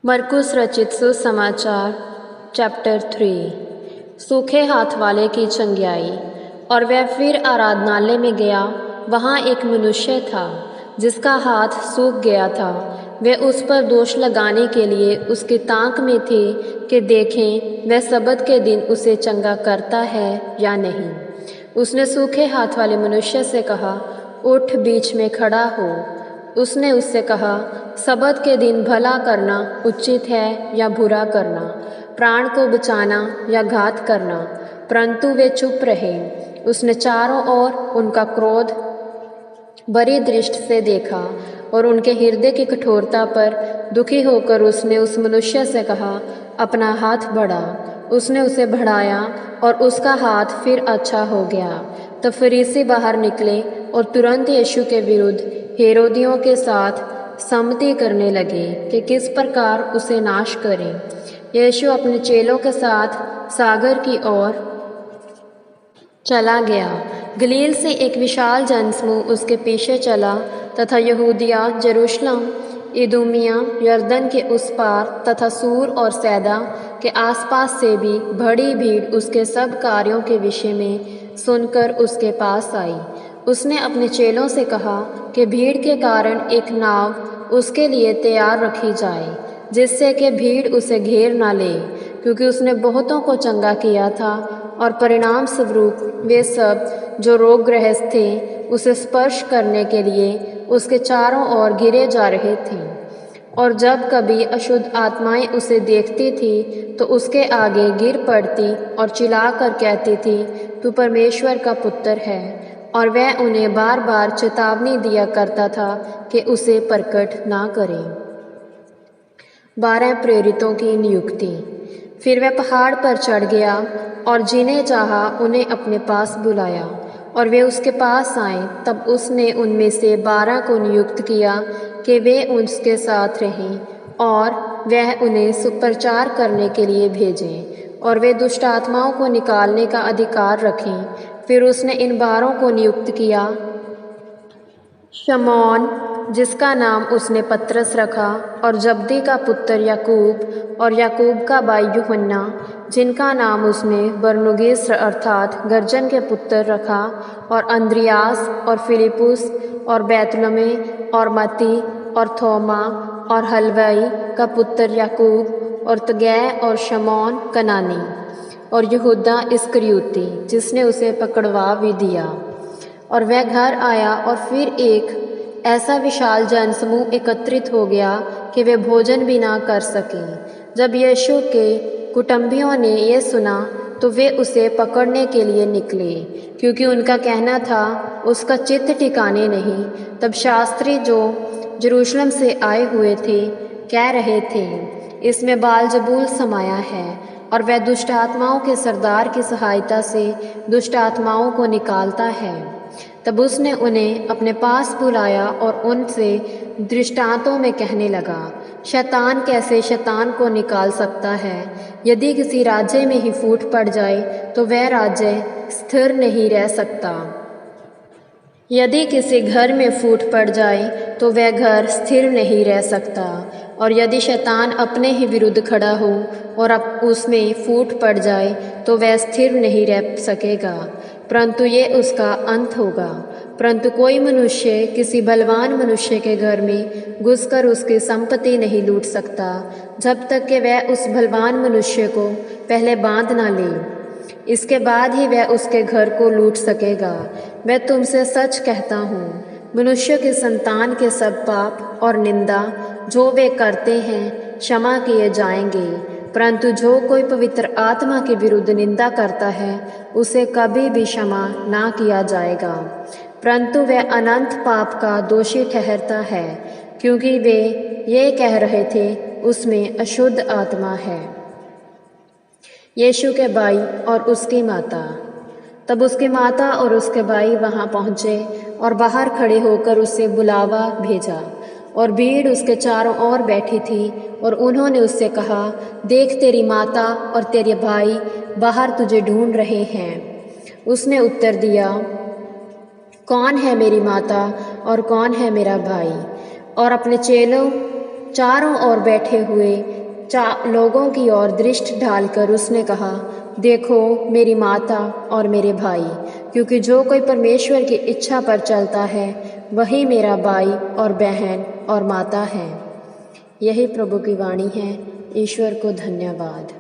मरकुस रचित सुसमाचार चैप्टर 3। सूखे हाथ वाले की चंगियाई। और वह फिर आराधनालय में गया। वहाँ एक मनुष्य था जिसका हाथ सूख गया था। वे उस पर दोष लगाने के लिए उसकी ताक में थे कि देखें वह सबत के दिन उसे चंगा करता है या नहीं। उसने सूखे हाथ वाले मनुष्य से कहा, उठ, बीच में खड़ा हो। उसने उससे कहा, सबत के दिन भला करना उचित है या बुरा करना, प्राण को बचाना या घात करना। परंतु वे चुप रहे। उसने चारों ओर उनका क्रोध बड़ी दृष्टि से देखा और उनके हृदय की कठोरता पर दुखी होकर उसने उस मनुष्य से कहा, अपना हाथ बढ़ा। उसने उसे बढ़ाया और उसका हाथ फिर अच्छा हो गया। तब फरीसी बाहर निकले और तुरंत यीशु के विरुद्ध हेरोदियों के साथ सम्मति करने लगे कि किस प्रकार उसे नाश करें। यीशु अपने चेलों के साथ सागर की ओर चला गया। गलील से एक विशाल जनसमूह उसके पीछे चला तथा यहूदिया, यरूशलेम, इदूमिया, यरदन के उस पार तथा सूर और सैदा के आसपास से भी बड़ी भीड़ उसके सब कार्यों के विषय में सुनकर उसके पास आई। उसने अपने चेलों से कहा कि भीड़ के कारण एक नाव उसके लिए तैयार रखी जाए, जिससे कि भीड़ उसे घेर ना ले, क्योंकि उसने बहुतों को चंगा किया था। और परिणाम स्वरूप वे सब जो रोगग्रस्त थे उसे स्पर्श करने के लिए उसके चारों ओर घिरे जा रहे थे। और जब कभी अशुद्ध आत्माएं उसे देखती थी तो उसके आगे गिर पड़ती और चिल्लाकर कहती थी, तू परमेश्वर का पुत्र है। और वह उन्हें बार बार चेतावनी दिया करता था कि उसे प्रकट ना करें। 12 प्रेरितों की नियुक्ति। फिर वह पहाड़ पर चढ़ गया और जिन्हें चाहा उन्हें अपने पास बुलाया और वे उसके पास आए। तब उसने उनमें से 12 को नियुक्त किया कि वे उसके साथ रहें और वह उन्हें सुप्रचार करने के लिए भेजें और वे दुष्ट आत्माओं को निकालने का अधिकार रखें। फिर उसने इन 12 को नियुक्त किया, शमौन जिसका नाम उसने पतरस रखा, और जब्दी का पुत्र याकूब और याकूब का भाई यूहन्ना जिनका नाम उसने बरनुगेस अर्थात गर्जन के पुत्र रखा, और अंद्रियास और फिलिपुस और बैतलमे और मती और थोमा और हलवाई का पुत्र याकूब और तगै और शमौन कनानी और यहूदा इस्करियोती जिसने उसे पकड़वा भी दिया। और वह घर आया और फिर एक ऐसा विशाल जनसमूह एकत्रित हो गया कि वे भोजन भी ना कर सके। जब यीशु के कुटुंबियों ने यह सुना तो वे उसे पकड़ने के लिए निकले, क्योंकि उनका कहना था उसका चित्त ठिकाने नहीं। तब शास्त्री जो यरूशलेम से आए हुए थे कह रहे थे, इसमें बालजबूल समाया है और वह दुष्ट आत्माओं के सरदार की सहायता से दुष्ट आत्माओं को निकालता है। तब उसने उन्हें अपने पास बुलाया और उनसे दृष्टांतों में कहने लगा, शैतान कैसे शैतान को निकाल सकता है। यदि किसी राज्य में ही फूट पड़ जाए तो वह राज्य स्थिर नहीं रह सकता। यदि किसी घर में फूट पड़ जाए तो वह घर स्थिर नहीं रह सकता। और यदि शैतान अपने ही विरुद्ध खड़ा हो और अब उसमें फूट पड़ जाए तो वह स्थिर नहीं रह सकेगा, परंतु ये उसका अंत होगा। परंतु कोई मनुष्य किसी बलवान मनुष्य के घर में घुसकर उसकी संपत्ति नहीं लूट सकता, जब तक कि वह उस बलवान मनुष्य को पहले बांध ना ले। इसके बाद ही वह उसके घर को लूट सकेगा। मैं तुमसे सच कहता हूँ, मनुष्य की संतान के सब पाप और निंदा जो वे करते हैं क्षमा किए जाएंगे, परंतु जो कोई पवित्र आत्मा के विरुद्ध निंदा करता है उसे कभी भी क्षमा ना किया जाएगा, परंतु वह अनंत पाप का दोषी ठहरता है, क्योंकि वे ये कह रहे थे उसमें अशुद्ध आत्मा है। यीशु के भाई और उसकी माता। तब उसकी माता और उसके भाई वहाँ पहुँचे और बाहर खड़े होकर उसे बुलावा भेजा। और भीड़ उसके चारों ओर बैठी थी और उन्होंने उससे कहा, देख तेरी माता और तेरे भाई बाहर तुझे ढूंढ रहे हैं। उसने उत्तर दिया, कौन है मेरी माता और कौन है मेरा भाई? और अपने चेलों चारों ओर बैठे हुए लोगों की ओर दृष्टि डालकर उसने कहा, देखो मेरी माता और मेरे भाई, क्योंकि जो कोई परमेश्वर की इच्छा पर चलता है वही मेरा भाई और बहन और माता है। यही प्रभु की वाणी है। ईश्वर को धन्यवाद।